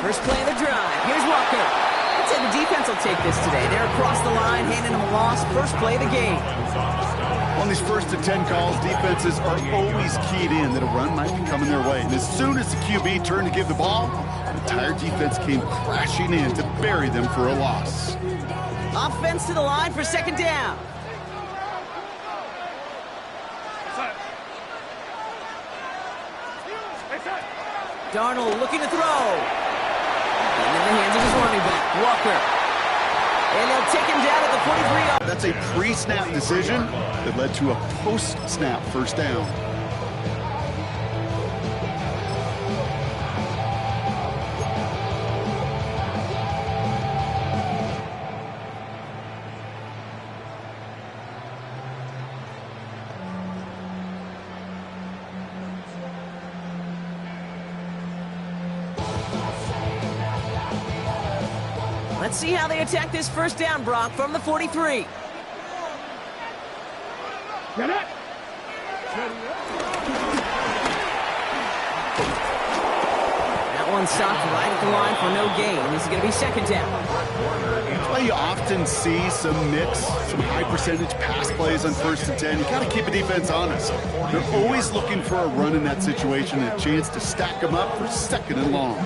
First play of the drive. Here's Walker. I'd say the defense will take this today. They're across the line, handing them a loss. First play of the game. On these 1st and 10 calls, defenses are always keyed in that a run might be coming their way. And as soon as the QB turned to give the ball, the entire defense came crashing in to bury them for a loss. Offense to the line for second down. Darnold looking to throw. And in the hands of his running back, Walker. And they'll take him down at the 43. That's a pre-snap decision that led to a post-snap first down. Let's see how they attack this first down, Brock, from the 43. That one stopped right at the line for no gain. This is going to be second down. That's why you often see some mix, some high percentage pass plays on 1st and 10. You got to keep a defense honest. They're always looking for a run in that situation and a chance to stack them up for 2nd and long.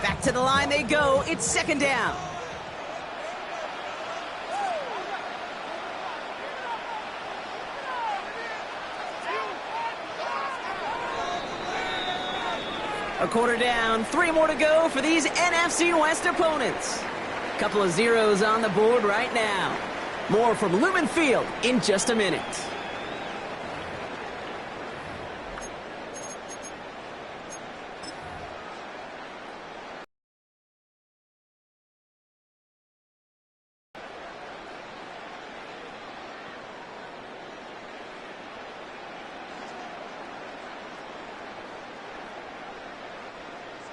Back to the line they go. It's second down. A quarter down, 3 more to go for these NFC West opponents. Couple of zeros on the board right now. More from Lumen Field in just a minute.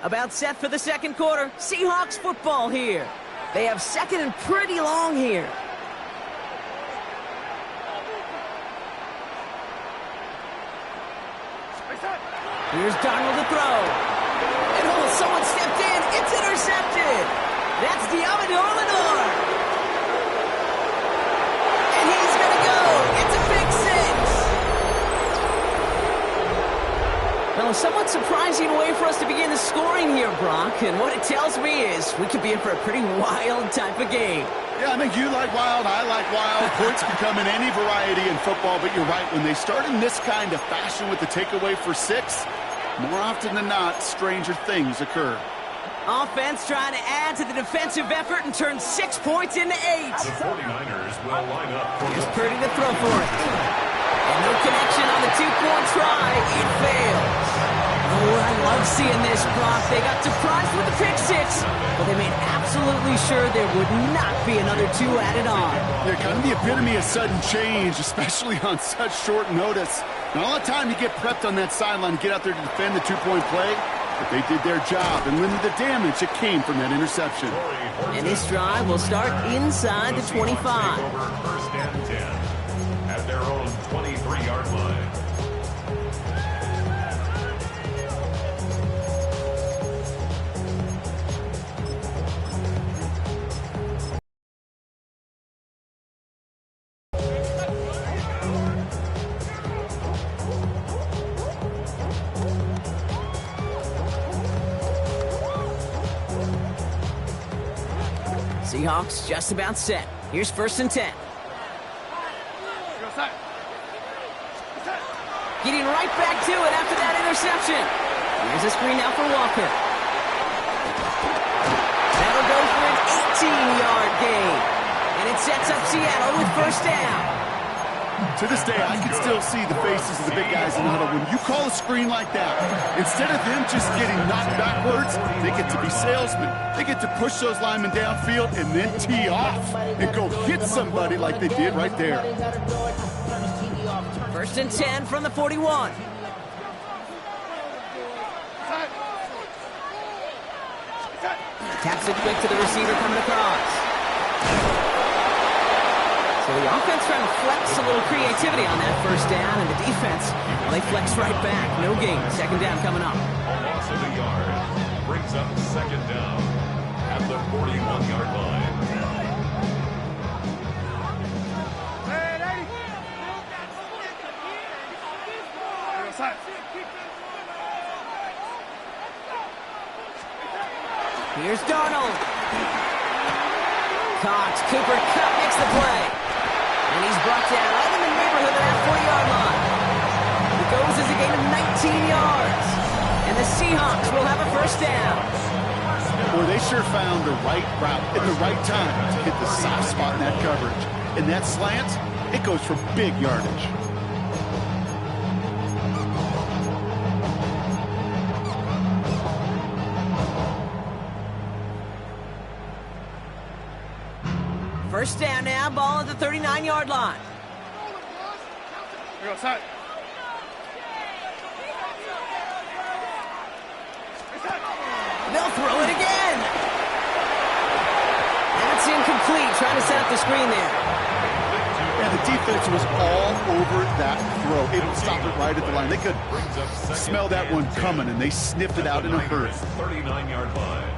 About set for the second quarter. Seahawks football here. They have second and pretty long here. Here's Darnold to throw. And oh, someone stepped in. It's intercepted. That's Diamador. And he's going to go. It's a pick six. Well, a somewhat surprising way for us to begin the scoring here, Brock. And what it tells me is we could be in for a pretty wild type of game. Yeah, I think you like wild, I like wild. Points can come in any variety in football, but you're right. When they start in this kind of fashion with the takeaway for 6, more often than not, stranger things occur. Offense trying to add to the defensive effort and turn 6 points into 8. The 49ers will line up for Here's Purdy to throw for it. And no connection on the 2-point try. It fails. Oh, I love seeing this, Brock. They got surprised with the pick 6, but they made absolutely sure there would not be another 2 added on. They're kind of the epitome of sudden change, especially on such short notice. Not a lot of time to get prepped on that sideline to get out there to defend the 2-point play, but they did their job and limited the damage that came from that interception. And this drive will start inside the 25. first and 10 at their own 23-yard line. Seahawks just about set. Here's 1st and 10. Getting right back to it after that interception. Here's a screen now for Walker. That'll go for an 18-yard gain. And it sets up Seattle with first down. To this day, I can still see the faces of the big guys in the huddle. When you call a screen like that, instead of them just getting knocked backwards, they get to be salesmen. They get to push those linemen downfield and then tee off and go hit somebody like they did right there. 1st and 10 from the 41. Taps it quick to the receiver coming across. So the offense trying to flex a little creativity on that first down, and the defense, well, they flex right back. No gain. Second down coming up. A loss of a yard brings up second down at the 41-yard line. Here's Darnold. Caught. Cooper Kupp makes the play. And he's brought down right in the neighborhood of that 4-yard line. It goes as a gain of 19 yards. And the Seahawks will have a first down. Boy, they sure found the right route at the right time to hit the soft spot in that coverage. And that slant, it goes for big yardage. First down now, ball at the 39-yard line. Here, outside. They'll throw it again. That's incomplete, trying to set up the screen there. Yeah, the defense was all over that throw. Able to stop it right at the line. They could smell that one coming, and they sniffed it out in a hurry. 39-yard line.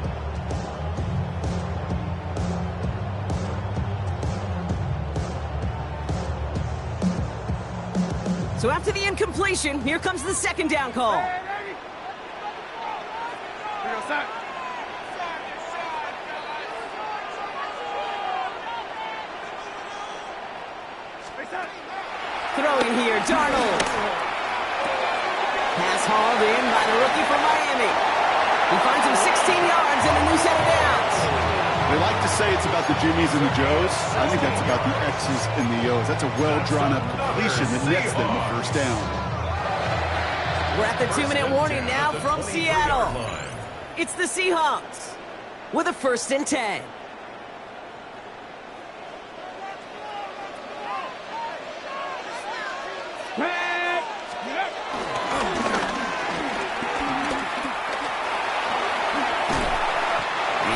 So after the incompletion, here comes the second down call. Throwing here, Darnold. Pass hauled in by the rookie from Miami. He finds him 16 yards and a new set of downs. They like to say it's about the Jimmies and the Joes. I think that's about the X's and the O's. That's a well-drawn-up completion that nets them a first down. We're at the 2-minute warning now from Seattle. It's the Seahawks with a 1st and 10.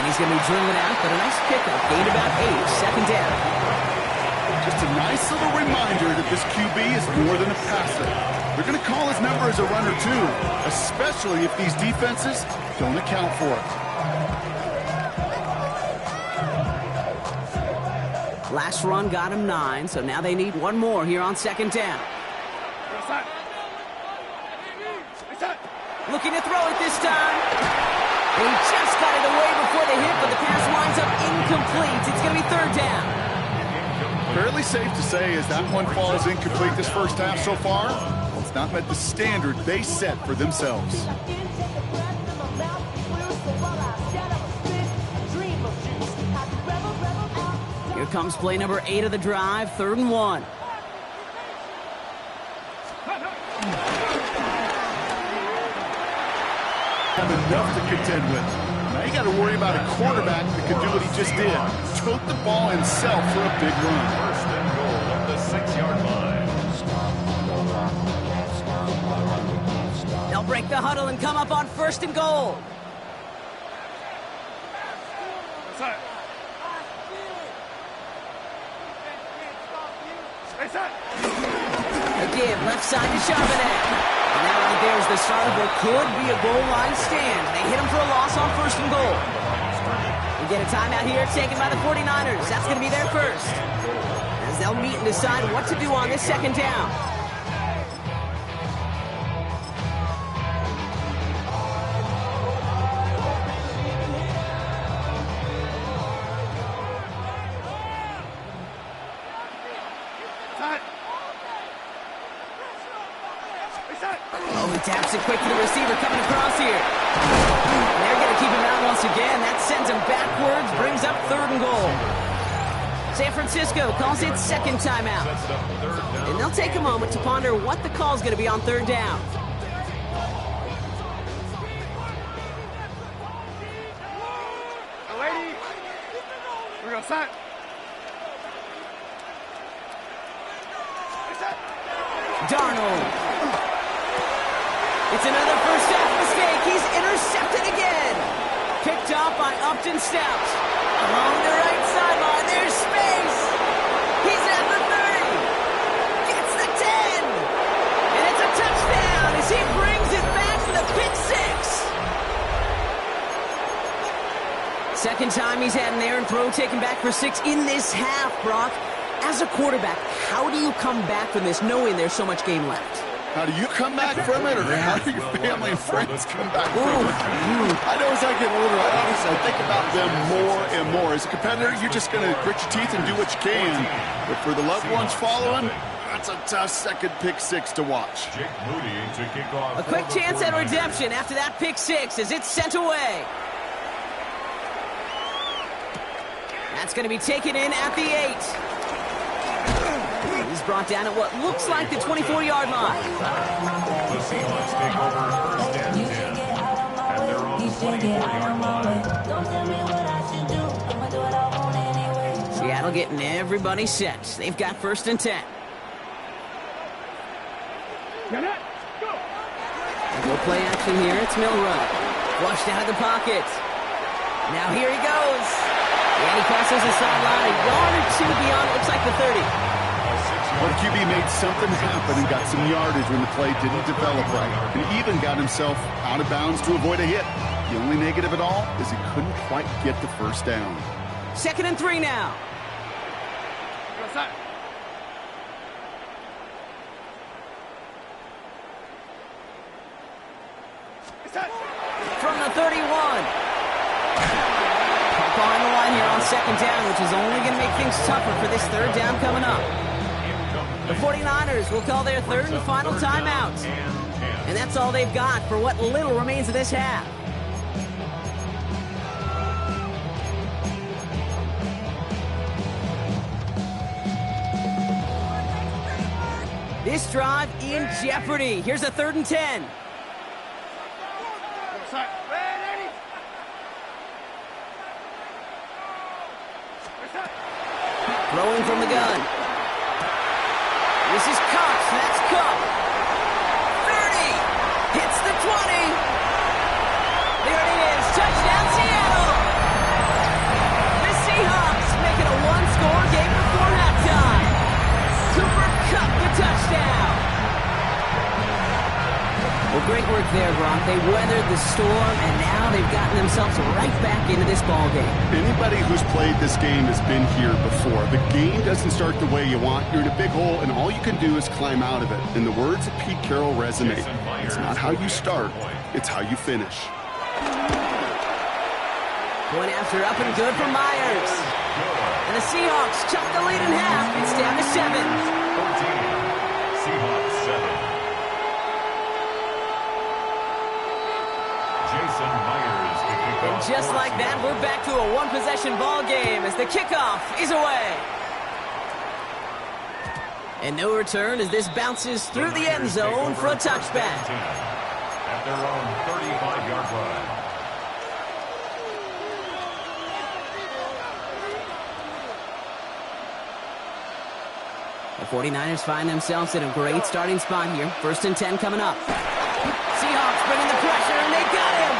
He's going to be drilling out, but a nice pickup. Gain about 8, second down. Just a nice little reminder that this QB is more than a passer. They're going to call his number as a runner, too, especially if these defenses don't account for it. Last run got him 9, so now they need one more here on second down. Looking to throw it this time. He just got it away before the hit, but the pass winds up incomplete. It's going to be 3rd down. Fairly safe to say as that one falls incomplete this first half so far, it's not met the standard they set for themselves. Here comes play number 8 of the drive, 3rd and 1. Have enough to contend with. Now you got to worry about a quarterback that can do what he just did. Tote the ball himself for a big run. 1st and goal at the 6-yard line. They'll break the huddle and come up on 1st and goal. A give, left side to Charbonnet. And that right there is the start of what could be a goal line stand. They hit him for a loss on 1st and goal. We get a timeout here taken by the 49ers. That's going to be their first. As they'll meet and decide what to do on this second down. Oh, he taps it quick to the receiver coming across here. And they're going to keep him out once again. That sends him backwards, brings up 3rd and goal. San Francisco calls it 2nd timeout. And they'll take a moment to ponder what the call is going to be on 3rd down. We're going to set. Darnold. It's another first half mistake. He's intercepted again. Picked off by Upton Stout. Along the right sideline, there's space. He's at Second time he's had an errant throw taken back for 6 in this half, Brock. As a quarterback, how do you come back from this knowing there's so much game left? How do you come back from it, or how do your family and friends come back from it? I know as I get older, I think about them more and more. As a competitor, you're just going to grit your teeth and do what you can. But for the loved ones following, that's a tough second pick 6 to watch. Jake Moody to kick off. A quick chance at redemption after that pick 6 as it's sent away. That's going to be taken in at the 8. He's brought down at what looks like the 24-yard line. The Seahawks take over first and 10 at their own 24-yard line. Seattle getting everybody set. They've got first and 10. No play action here. It's Milroe. Flushed out of the pocket. Now here he goes. And he crosses the sideline. A yard or two beyond, it looks like the 30. But QB made something happen and got some yardage when the play didn't develop right. And even got himself out of bounds to avoid a hit. The only negative at all is he couldn't quite get the first down. 2nd and 3 now. From the 31. Behind the line here on 2nd down, which is only going to make things tougher for this 3rd down coming up. The 49ers will call their 3rd and final timeout. And that's all they've got for what little remains of this half. This drive in jeopardy. Here's a 3rd and 10. Throwing from the gun. This is Cox. That's Cup. 30. Hits the 20. There it is. Touchdown, Seattle. The Seahawks make it a one-score game before halftime. Cooper Kupp the touchdown. Well, great work there, Brock. They weathered the storm, and now they've gotten themselves right back into this ball game. Anybody who's played this game has been here before. The game doesn't start the way you want. You're in a big hole, and all you can do is climb out of it. And the words of Pete Carroll resonate. It's not how you start, it's how you finish. Point after up and good for Myers. And the Seahawks chuck the lead in half. It's down to 7. 14. Seahawks 7. And just like that, we're back to a one-possession ball game as the kickoff is away. And no return as this bounces through the end zone for a touchback. At their own 35-yard line. The 49ers find themselves in a great starting spot here. 1st and 10 coming up. Seahawks bringing the pressure, and they got him.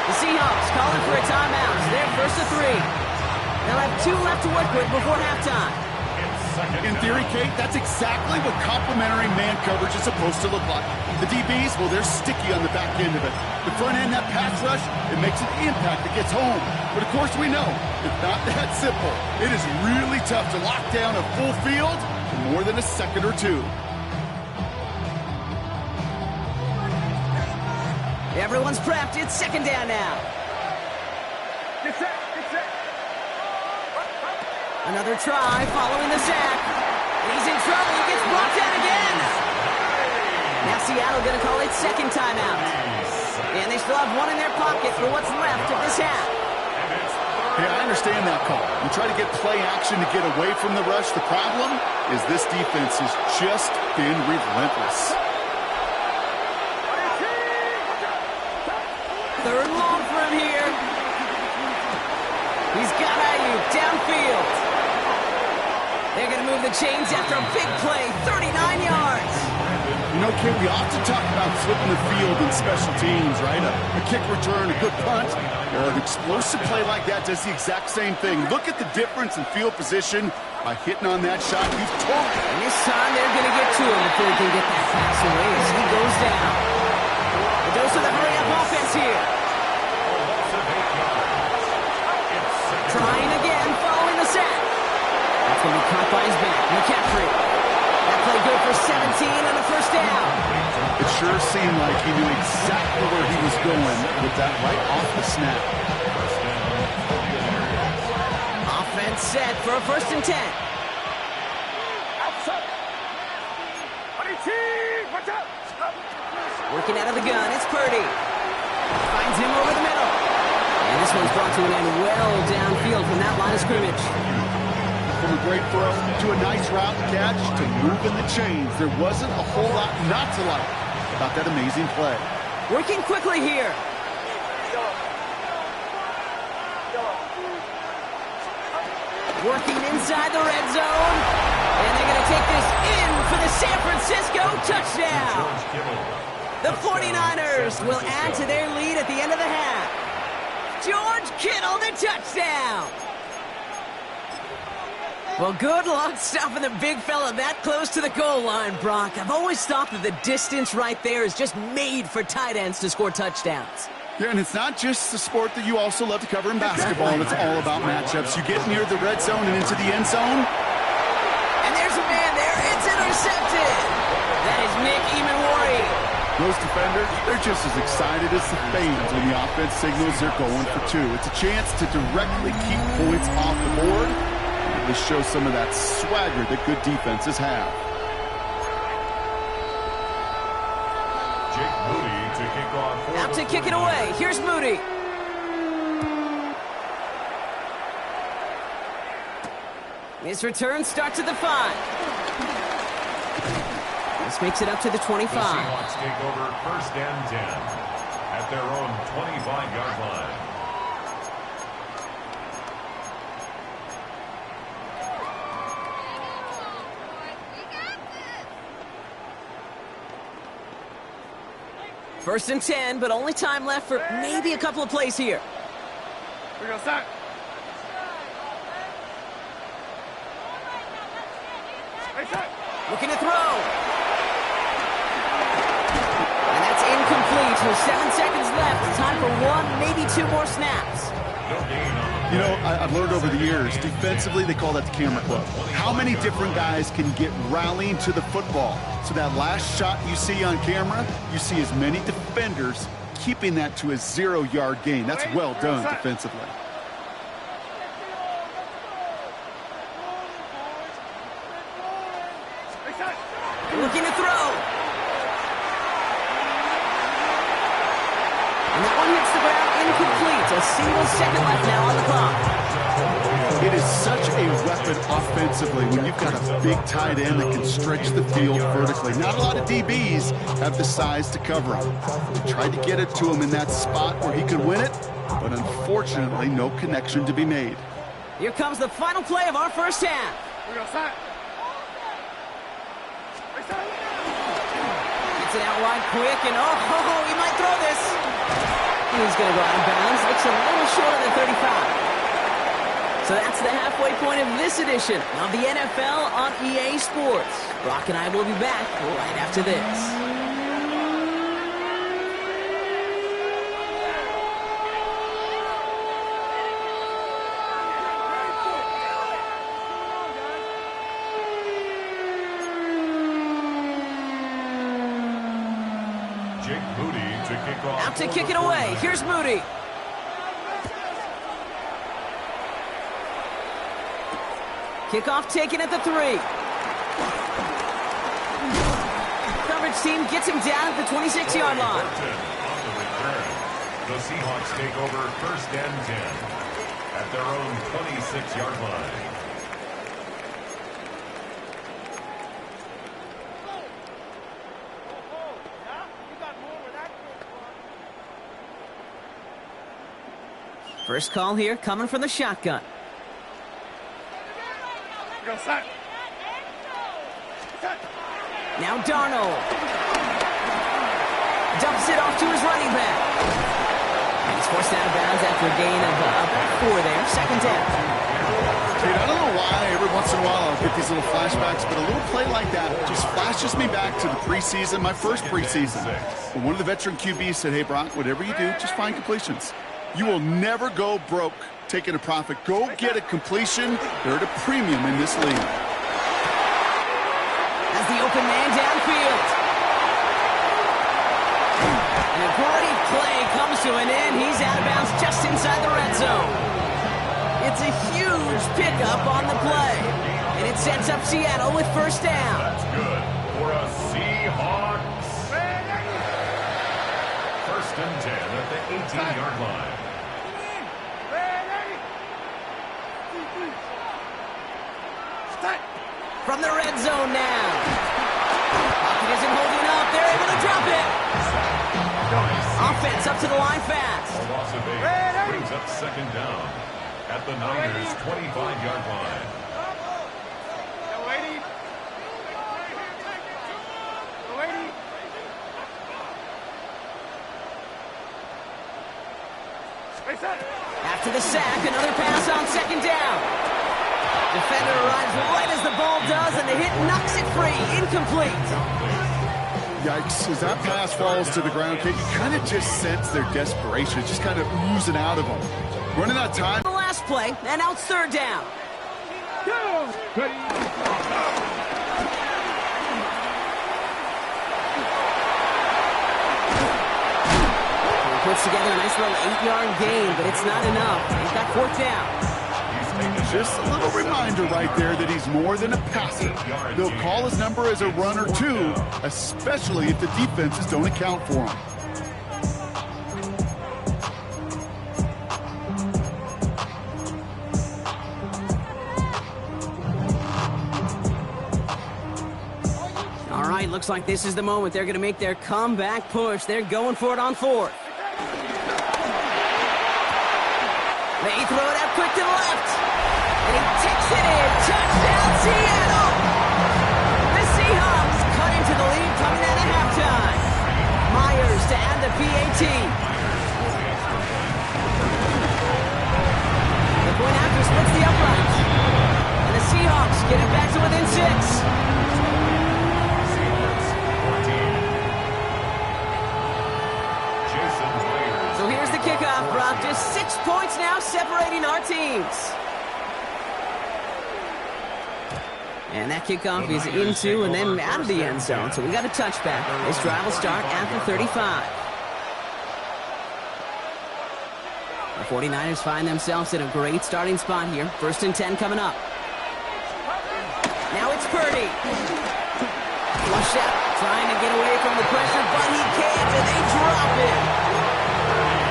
The Seahawks calling for a timeout. They're 1st and 3. They'll have 2 left to work with before halftime. In theory, Kate, that's exactly what complementary man coverage is supposed to look like. The DBs, well, they're sticky on the back end of it. The front end, that pass rush, it makes an impact that gets home. But of course we know, it's not that simple. It is really tough to lock down a full field for more than a second or two. Everyone's prepped. It's 2nd down now. Get set. Another try following the sack. He's in trouble. He gets brought down again. Now Seattle going to call its 2nd timeout. And they still have 1 in their pocket for what's left of this half. Hey, I understand that call. You try to get play action to get away from the rush. The problem is this defense has just been relentless. 3rd and long for him here. He's got Ayuk downfield. They're going to move the chains after a big play, 39 yards. You know, Kate, we often talk about flipping the field in special teams, right? A kick return, a good punt, or an explosive play like that does the exact same thing. Look at the difference in field position by hitting on that shot. You've told it. And this time they're going to get to him before he can get that pass away as he goes down. A dose of the hurry-up offense here. sure seemed like he knew exactly where he was going with that right off the snap. Offense set for a 1st and 10. Working out of the gun, it's Purdy. Finds him over the middle. And this one's brought to an end well downfield from that line of scrimmage. From a great throw to a nice route catch to moving the chains. There wasn't a whole lot not to like about that amazing play. Working quickly here. Working inside the red zone. And they're going to take this in for the San Francisco touchdown. The 49ers will add to their lead at the end of the half. George Kittle, the touchdown. Well, good luck stopping the big fella that close to the goal line, Brock. I've always thought that the distance right there is just made for tight ends to score touchdowns. Yeah, and it's not just a sport that you also love to cover in basketball. It's all about matchups. You get near the red zone and into the end zone. And there's a man there. It's intercepted. That is Nick Emanwari. Those defenders, they're just as excited as the fans when the offense signals they're going for 2. It's a chance to directly keep points off the board. And this shows some of that swagger that good defenses have. Jake Moody to kick off. Out to kick it away. Here's Moody. His return starts at the 5. This makes it up to the 25. The Seahawks take over 1st and 10 at their own 25-yard line. First and 10, but only time left for maybe a couple of plays here. We're going to start. Looking to throw. And that's incomplete with 7 seconds left. Time for 1, maybe 2 more snaps. You know, I've learned over the years, defensively, they call that the camera club. How many different guys can get rallying to the football? So that last shot you see on camera, you see as many defenders keeping that to a 0-yard gain. That's well done defensively. Looking to throw. And that one hits the ground incomplete. A single second left now on the clock. It is such a weapon offensively when you've got a big tight end that can stretch the field vertically. Not a lot of DBs have the size to cover him. They tried to get it to him in that spot where he could win it, but unfortunately no connection to be made. Here comes the final play of our first half. We're going to start. Gets it out wide quick, and he might throw this. He's going to go out of bounds. Looks a little short of the 35. So that's the halfway point of this edition of the NFL on EA Sports. Brock and I will be back right after this. Jake Moody to kick off. Out to kick it away. Here's Moody. Kickoff taken at the 3. Coverage team gets him down at the 26-yard line. On the return, the Seahawks take over 1st and 10 at their own 26-yard line. First call here coming from the shotgun. Go, set. Now Darnold. Dumps it off to his running back. And he's forced out of bounds after a gain of about 4 there. 2nd down. Dude, I don't know why every once in a while I'll get these little flashbacks, but a little play like that just flashes me back to the preseason, my first preseason. When one of the veteran QBs said, hey, Brock, whatever you do, just find completions. You will never go broke taking a profit. Go get a completion. They're at a premium in this league. As the open man downfield. a great play comes to an end. He's out of bounds just inside the red zone. It's a huge pickup on the play. And it sets up Seattle with first down. That's good for a Seahawks. First and 10 at the 18-yard line. From the red zone now. Pocket isn't holding up. They're able to drop it. Offense up to the line fast. A loss of 8 brings up second down at the Niners' 25-yard line. After the sack, another pass on second down. Defender arrives right as the ball does, and the hit knocks it free. Incomplete. Yikes, as that pass falls to the ground, Kate, you kind of just sense their desperation. It's just kind of oozing out of them. Running out of time. The last play, and now it's third down. Puts together a nice little 8-yard gain, but it's not enough. He's got fourth down. Just a little reminder right there that he's more than a passer. They'll call his number as a runner too, especially if the defenses don't account for him. All right, looks like this is the moment. They're going to make their comeback push. They're going for it on fourth. They throw it out quick to the left. And he takes it in. Touchdown, Seattle! The Seahawks cut into the lead coming out of halftime. Myers to add the PAT. The point after splits the uprights. And the Seahawks get it back to within 6. So here's the kickoff, Brock. Just 6 points now separating our teams. And that kickoff is into and then out of the end zone. So we got a touchback. This drive will start after 35. The 49ers find themselves in a great starting spot here. First and 10 coming up. Now it's Purdy. Flush out, trying to get away from the pressure, but he can't, and they drop it.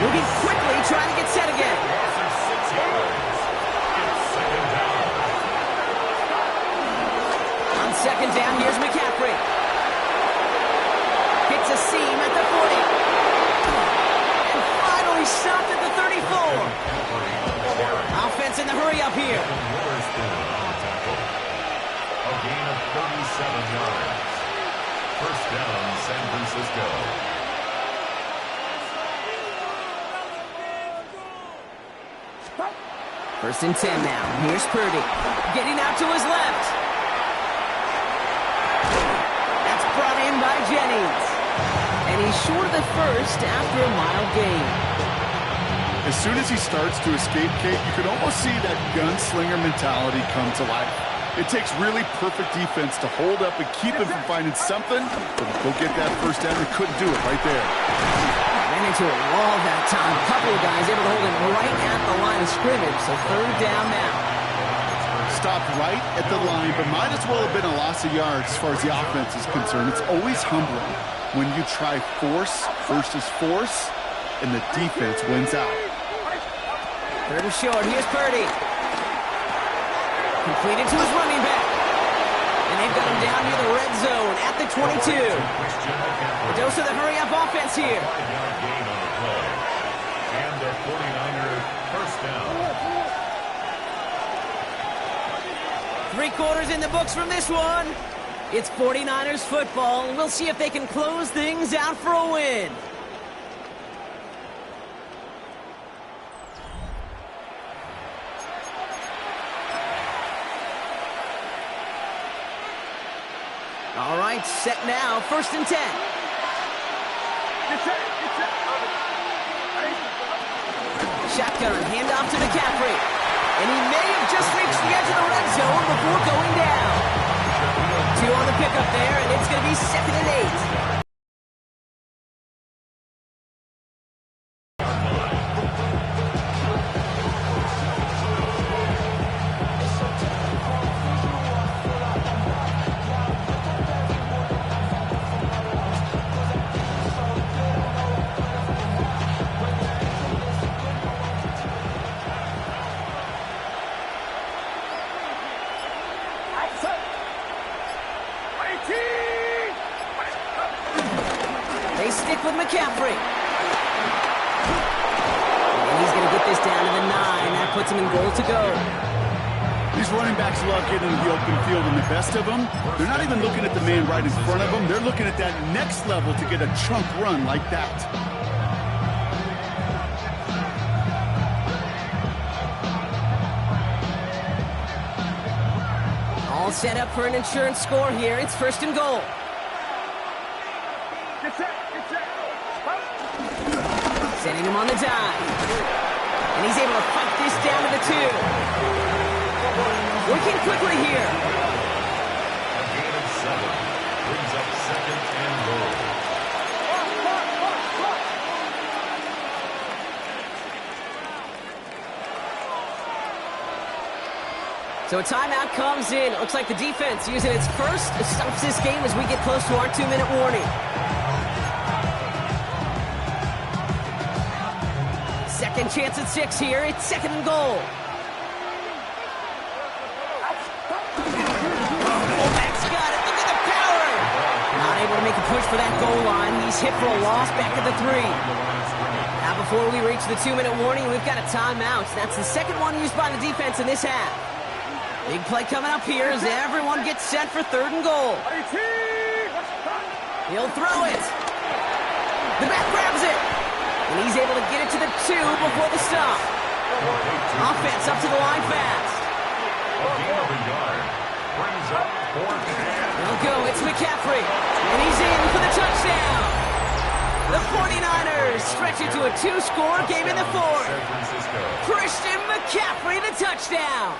Moving quickly, trying to get set again. On second down, here's McCaffrey. Hits a seam at the 40. And finally stopped at the 34. Offense in the hurry up here. A gain of 37 yards. First down, San Francisco. First and 10 now. Here's Purdy. Getting out to his left. That's brought in by Jennings. And he's short of the first after a mild gain. As soon as he starts to escape, Kate, you can almost see that gunslinger mentality come to life. It takes really perfect defense to hold up and keep him from finding something, but go get that first down. They couldn't do it right there. Ran into a wall that time. A couple of guys able to hold him right at the line of scrimmage. So third down now. Stopped right at the line, but might as well have been a loss of yards as far as the offense is concerned. It's always humbling when you try force versus force, and the defense wins out. Third and short. Here's Purdy. Completed to his running back. And they've got him down near the red zone at the 22. A dose of the hurry-up offense here. And the 49ers first down. 3 quarters in the books from this one. It's 49ers football. We'll see if they can close things out for a win. All right, set now. First and 10. Shotgun, handoff to McCaffrey. And he may have just reached the edge of the red zone before going down. 2 on the pickup there, and it's going to be 2nd and 8. McCaffrey. And he's going to get this down to the 9. That puts him in goal to go. These running backs love getting into the open field, and the best of them, they're not even looking at the man right in front of them. They're looking at that next level to get a chunk run like that. All set up for an insurance score here. It's first and goal. Get set. Get set. Sending him on the dive. And he's able to fight this down to the 2. Working quickly here. A gain of 7 brings up second and goal. So a timeout comes in. It looks like the defense using its first stops this game as we get close to our 2-minute warning. Second chance at 6 here. It's second and goal. Fullback's got it. Look at the power. Not able to make a push for that goal line. He's hit for a loss back at the 3. Now before we reach the 2-minute warning, we've got a timeout. That's the second one used by the defense in this half. Big play coming up here as everyone gets set for third and goal. He'll throw it. The back grabs it. And he's able to get it to the 2 before the stop. Offense up to the line fast. A gain of a yard brings up fourth and. He'll go. It's McCaffrey. And he's in for the touchdown. The 49ers stretch it to a 2-score game in the 4th. San Francisco. Christian McCaffrey, the touchdown.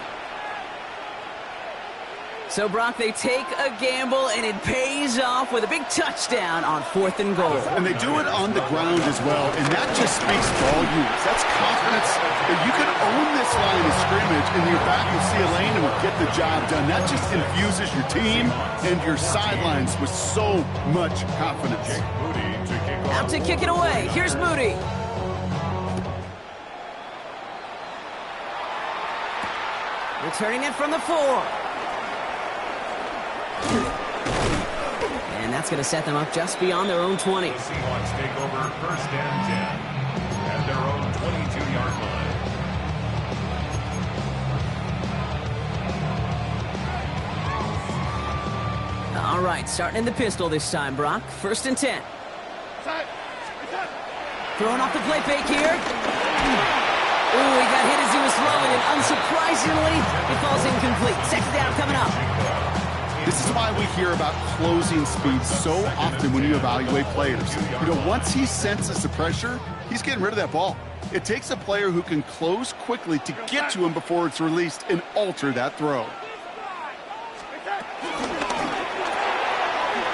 So, Brock, they take a gamble, and it pays off with a big touchdown on 4th and goal. And they do it on the ground as well, and that just speaks volumes. That's confidence that you can own this line of scrimmage, and you're back with C. Lane and will get the job done. That just infuses your team and your sidelines with so much confidence. Moody to kick off. Out to kick it away. Here's Moody. Returning it from the 4. And that's going to set them up just beyond their own 20. The Seahawks take over first and 10 at their own 22-yard line. All right, starting in the pistol this time, Brock. First and 10. Throwing off the play fake here. Ooh, he got hit as he was throwing, and unsurprisingly, it falls incomplete. Second down coming up. This is why we hear about closing speed so often when you evaluate players. You know, once he senses the pressure, he's getting rid of that ball. It takes a player who can close quickly to get to him before it's released and alter that throw.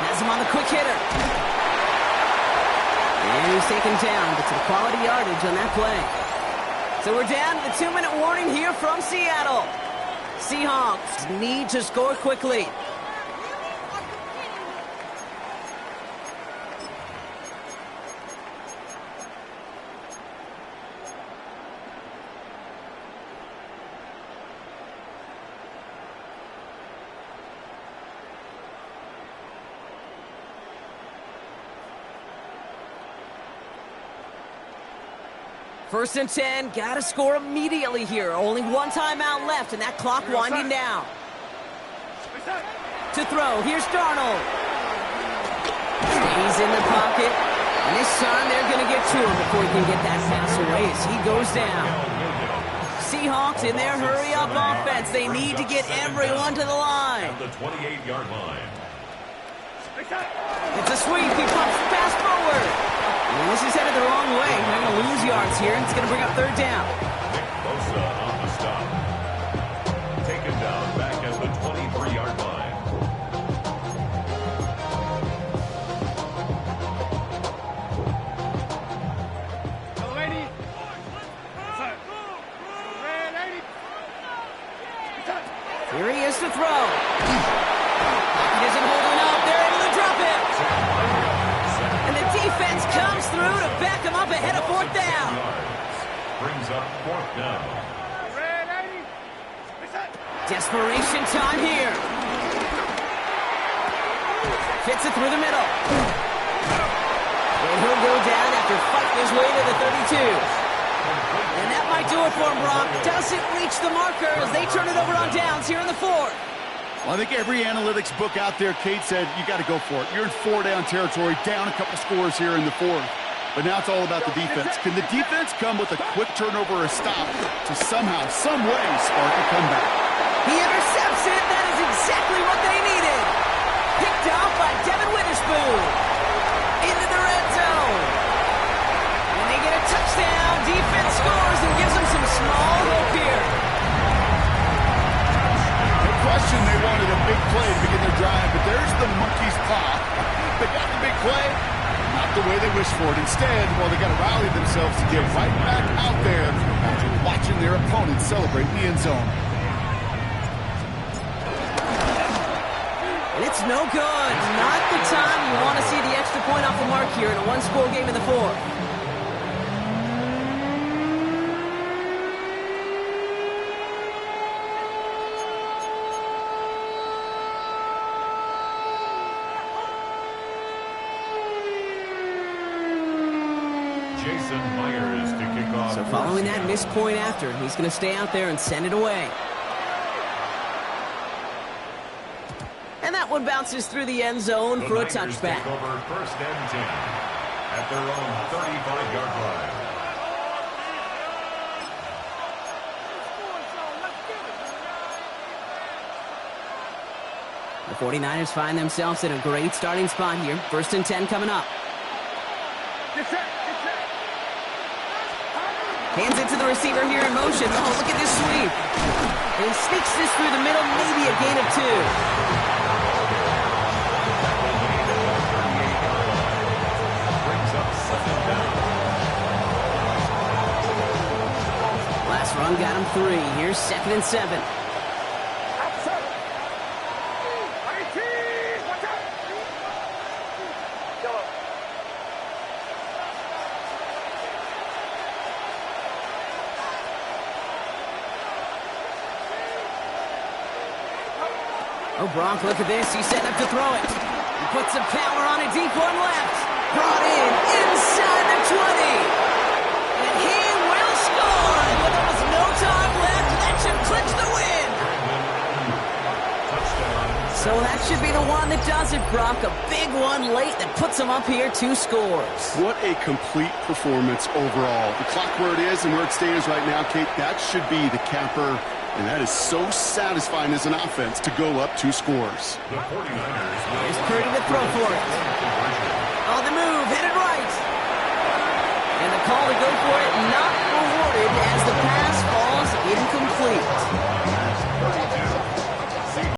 Has him on the quick hitter. And he's taken down, but some quality yardage on that play. So we're down to the 2-minute warning here from Seattle. Seahawks need to score quickly. First and 10, gotta score immediately here. Only one timeout left, and that clock winding down. To throw, here's Darnold. Stays in the pocket, and this time they're gonna get to him before he can get that pass away as he goes down. Seahawks in their hurry-up offense. They need to get everyone to the line. At the 28-yard line. It's a sweep. He pumps the pass forward. And this is headed the wrong way. They're going to lose yards here, and it's going to bring up third down. Nick Bosa on the stop. Taken down back at the 23-yard line. Here he is to throw. He isn't holding up. They're able to drop it. And the defense comes through to back him up ahead of fourth down. Brings up fourth down. Desperation time here. Fits it through the middle. And he'll go down after fighting his way to the 32. And that might do it for him, Brock. Doesn't reach the marker as they turn it over on downs here in the 4th. Well, I think every analytics book out there, Kate, said you got to go for it. You're in 4-down territory, down a couple scores here in the 4th. But now it's all about the defense. Can the defense come with a quick turnover or a stop to somehow, some way, spark a comeback? He intercepts it. That is exactly what they needed. Picked off by Devin Witherspoon. Into the red zone. And they get a touchdown. Defense scores and gives them some small hope here. No question they wanted a big play to begin their drive, but there's the monkey's paw. They got the big play, not the way they wished for it. Instead, well, they got to rally themselves to get right back out there after watching their opponent celebrate in the end zone. And it's no good. Not the time you want to see the extra point off the mark here in a one-score game in the 4th. Jason Myers to kick off. So following that missed point after, he's going to stay out there and send it away. And that one bounces through the end zone for a touchback. Take over 1st and 10 at their own 35-yard line. The 49ers find themselves in a great starting spot here. 1st and 10 coming up. Hands it to the receiver here in motion. Oh, look at this sweep. And he sneaks this through the middle, maybe a gain of 2. Last run got him 3. Here's 2nd and 7. Oh, Brock, look at this. He's setting up to throw it. He puts some power on it. Deep one left. Brought in inside the 20. And he will score. And when there was no time left, that should clinch the win. So that should be the one that does it, Brock. A big one late that puts him up here 2 scores. What a complete performance overall. The clock where it is and where it stands right now, Kate, that should be the capper. And that is so satisfying as an offense to go up 2 scores. The 49ers. There's Purdy to throw for it. On the move, headed right. And the call to go for it not rewarded as the pass falls incomplete.